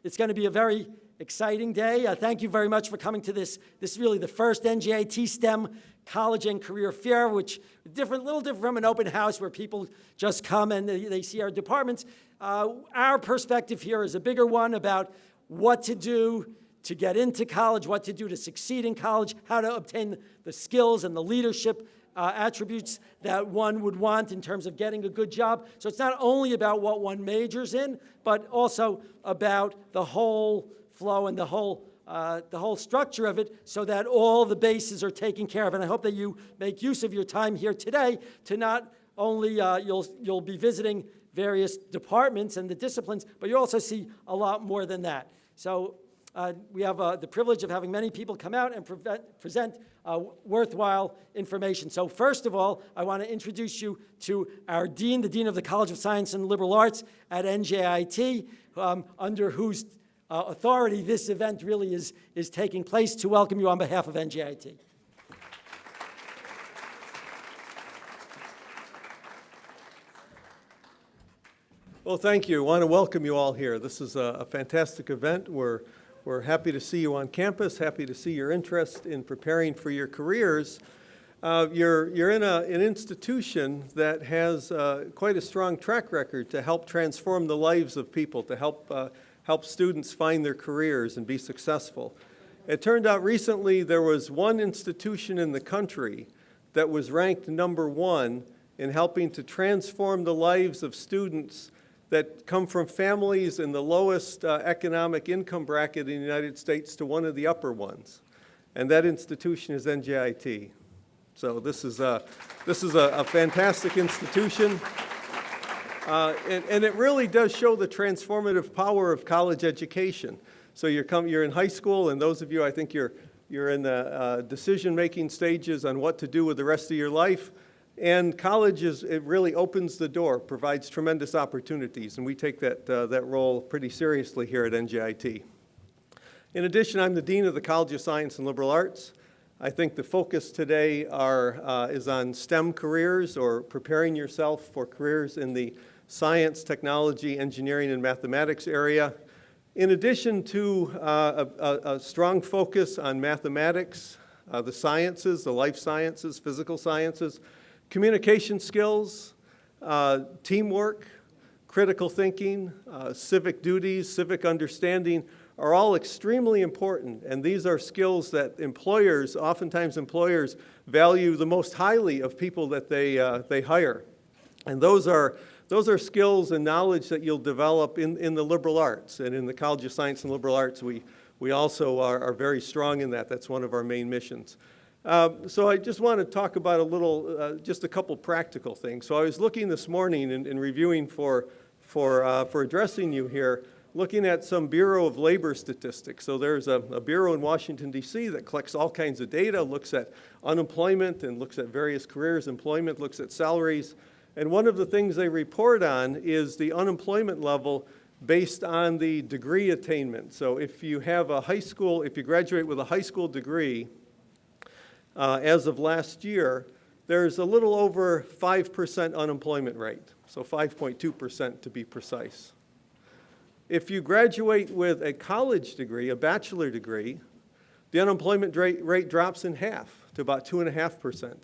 It's going to be a very exciting day. Thank you very much for coming to this. This is really the first NJIT STEM College and Career Fair, which is a little different from an open house where people just come and they see our departments. Our perspective here is a bigger one about what to do to get into college, what to do to succeed in college, how to obtain the skills and the leadership attributes that one would want in terms of getting a good job. So it's not only about what one majors in, but also about the whole flow and the whole structure of it so that all the bases are taken care of. And I hope that you make use of your time here today to not only, you'll be visiting various departments and the disciplines, but you'll also see a lot more than that. So we have the privilege of having many people come out and present worthwhile information. So first of all, I want to introduce you to our dean, the Dean of the College of Science and Liberal Arts at NJIT, under whose authority this event really is taking place, to welcome you on behalf of NJIT. Well, thank you. I want to welcome you all here. This is a fantastic event. We're happy to see you on campus, happy to see your interest in preparing for your careers. You're in an institution that has quite a strong track record to help transform the lives of people, to help students find their careers and be successful. It turned out recently there was one institution in the country that was ranked #1 in helping to transform the lives of students that come from families in the lowest economic income bracket in the United States to one of the upper ones. And that institution is NJIT. So this is a fantastic institution. And it really does show the transformative power of college education. So you're in high school, and those of you, I think you're in the decision-making stages on what to do with the rest of your life. And college it really opens the door, provides tremendous opportunities, and we take that role pretty seriously here at NJIT. In addition, I'm the Dean of the College of Science and Liberal Arts. I think the focus today is on STEM careers, or preparing yourself for careers in the science, technology, engineering, and mathematics area. In addition to a strong focus on mathematics, the sciences, the life sciences, physical sciences, communication skills, teamwork, critical thinking, civic duties, civic understanding are all extremely important, and these are skills that oftentimes employers value the most highly of people that they hire. And those are skills and knowledge that you'll develop in the liberal arts, and in the College of Science and Liberal Arts we also are very strong in that. That's one of our main missions. So I just want to talk about just a couple practical things. So I was looking this morning and reviewing for addressing you here, looking at some Bureau of Labor statistics. So there's a bureau in Washington, D.C. that collects all kinds of data, looks at unemployment and looks at various careers, employment, looks at salaries. And one of the things they report on is the unemployment level based on the degree attainment. So if you graduate with a high school degree, as of last year, there's a little over 5% unemployment rate, so 5.2% to be precise. If you graduate with a college degree, a bachelor degree, the unemployment rate drops in half to about 2.5%.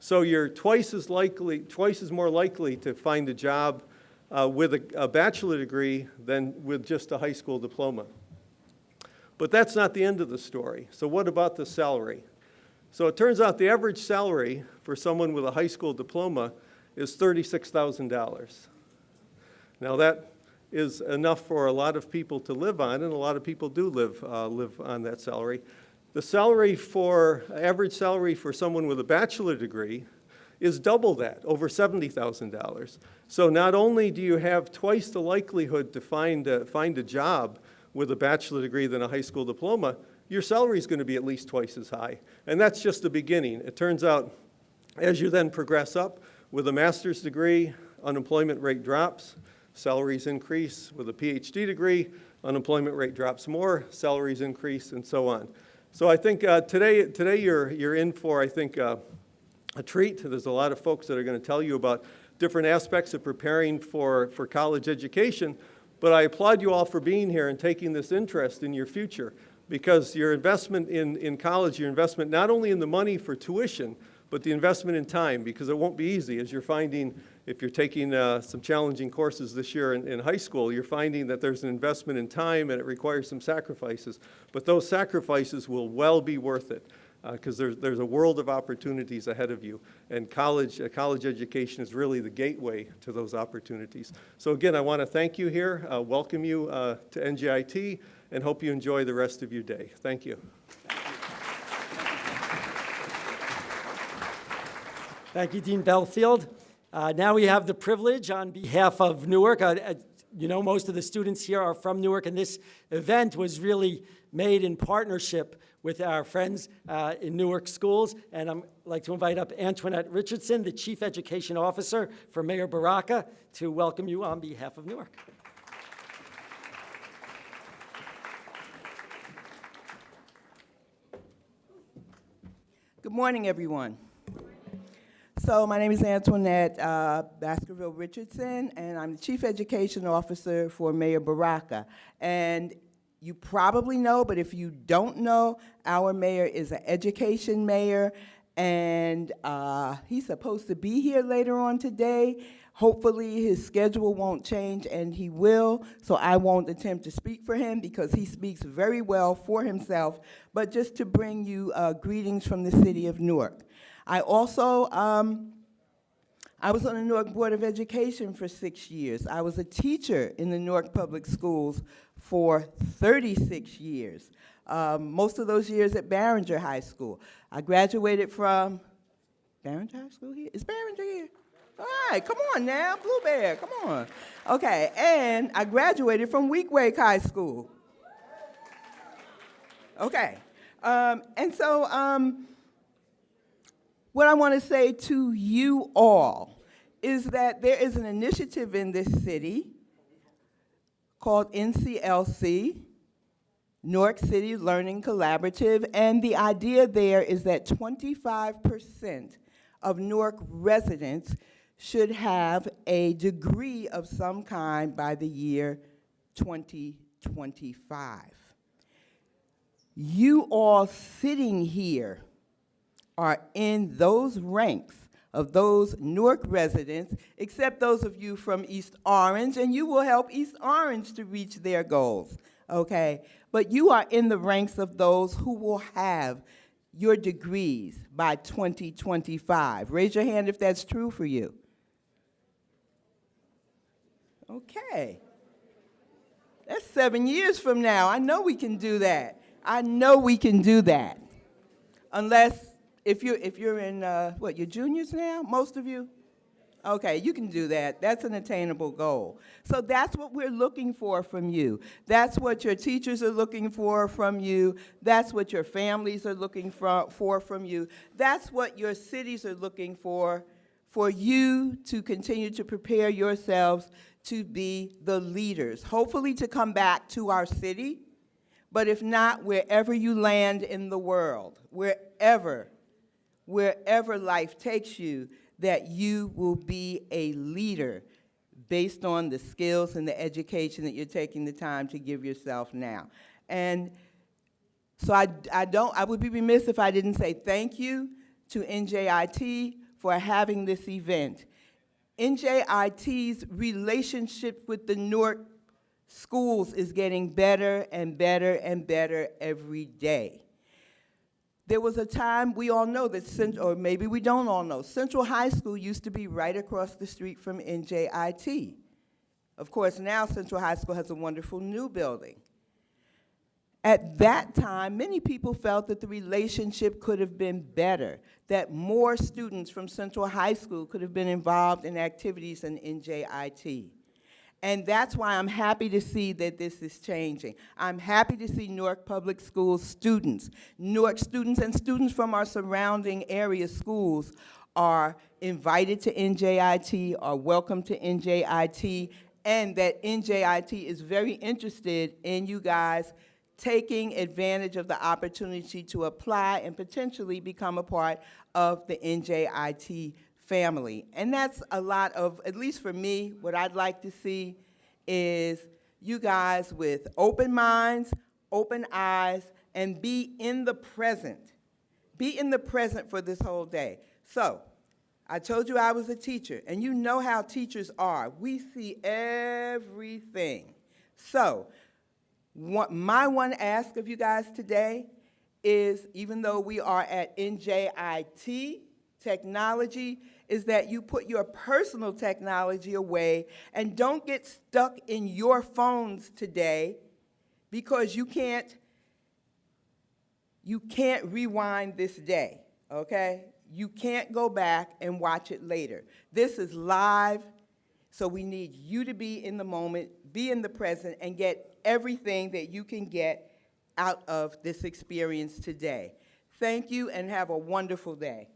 So you're twice as more likely to find a job with a bachelor degree than with just a high school diploma. But that's not the end of the story. So what about the salary? So it turns out the average salary for someone with a high school diploma is $36,000. Now that is enough for a lot of people to live on, and a lot of people do live on that salary. The average salary for someone with a bachelor degree is double that, over $70,000. So not only do you have twice the likelihood to find a job with a bachelor degree than a high school diploma, your salary is going to be at least twice as high. And that's just the beginning. It turns out, as you then progress up, with a master's degree, unemployment rate drops, salaries increase. With a PhD degree, unemployment rate drops more, salaries increase, and so on. So I think today you're in for, I think, a treat. There's a lot of folks that are going to tell you about different aspects of preparing for college education. But I applaud you all for being here and taking this interest in your future, because your investment in college, your investment not only in the money for tuition, but the investment in time, because it won't be easy. As you're finding, if you're taking some challenging courses this year in high school, you're finding that there's an investment in time and it requires some sacrifices. But those sacrifices will well be worth it, because there's a world of opportunities ahead of you. And college education is really the gateway to those opportunities. So again, I want to thank you here, welcome you to NJIT, and hope you enjoy the rest of your day. Thank you. Thank you, Dean Belfield. Now we have the privilege on behalf of Newark. You know, most of the students here are from Newark, and this event was really made in partnership with our friends in Newark schools. And I'd like to invite up Antoinette Richardson, the Chief Education Officer for Mayor Baraka, to welcome you on behalf of Newark. Good morning, everyone. So my name is Antoinette Richardson, and I'm the Chief Education Officer for Mayor Baraka. And you probably know, but if you don't know, our mayor is an education mayor, and he's supposed to be here later on today. Hopefully his schedule won't change, and he will, so I won't attempt to speak for him because he speaks very well for himself, but just to bring you greetings from the city of Newark. I also, I was on the Newark Board of Education for 6 years. I was a teacher in the Newark Public Schools for 36 years, most of those years at Barringer High School. I graduated from Barringer High School here? Is Barringer here? All right, come on now, Blue Bear, come on. Okay, and I graduated from Weequahic High School. Okay, and so what I want to say to you all is that there is an initiative in this city called NCLC, Newark City Learning Collaborative, and the idea there is that 25% of Newark residents should have a degree of some kind by the year 2025. You all sitting here are in those ranks of those Newark residents, except those of you from East Orange, and you will help East Orange to reach their goals, okay? But you are in the ranks of those who will have your degrees by 2025. Raise your hand if that's true for you. Okay. That's 7 years from now. I know we can do that. I know we can do that. Unless, if you're in, what, you're juniors now, most of you? Okay, you can do that. That's an attainable goal. So that's what we're looking for from you. That's what your teachers are looking for from you. That's what your families are looking for from you. That's what your cities are looking for you to continue to prepare yourselves to be the leaders, hopefully to come back to our city, but if not, wherever you land in the world, wherever life takes you, that you will be a leader based on the skills and the education that you're taking the time to give yourself now. And so I would be remiss if I didn't say thank you to NJIT for having this event. NJIT's relationship with the Newark schools is getting better and better and better every day. There was a time, we all know that, or maybe we don't all know, Central High School used to be right across the street from NJIT. Of course, now Central High School has a wonderful new building. At that time, many people felt that the relationship could have been better, that more students from Central High School could have been involved in activities in NJIT. And that's why I'm happy to see that this is changing. I'm happy to see Newark Public Schools students, Newark students and students from our surrounding area schools are invited to NJIT, are welcome to NJIT, and that NJIT is very interested in you guys taking advantage of the opportunity to apply and potentially become a part of the NJIT family. And that's a lot of, at least for me, what I'd like to see is you guys with open minds, open eyes, and be in the present. Be in the present for this whole day. So, I told you I was a teacher, and you know how teachers are. We see everything. So, my one ask of you guys today is, even though we are at NJIT technology, is that you put your personal technology away and don't get stuck in your phones today, because you can't rewind this day, okay? You can't go back and watch it later. This is live, so we need you to be in the moment, be in the present, and get everything that you can get out of this experience today. Thank you, and have a wonderful day.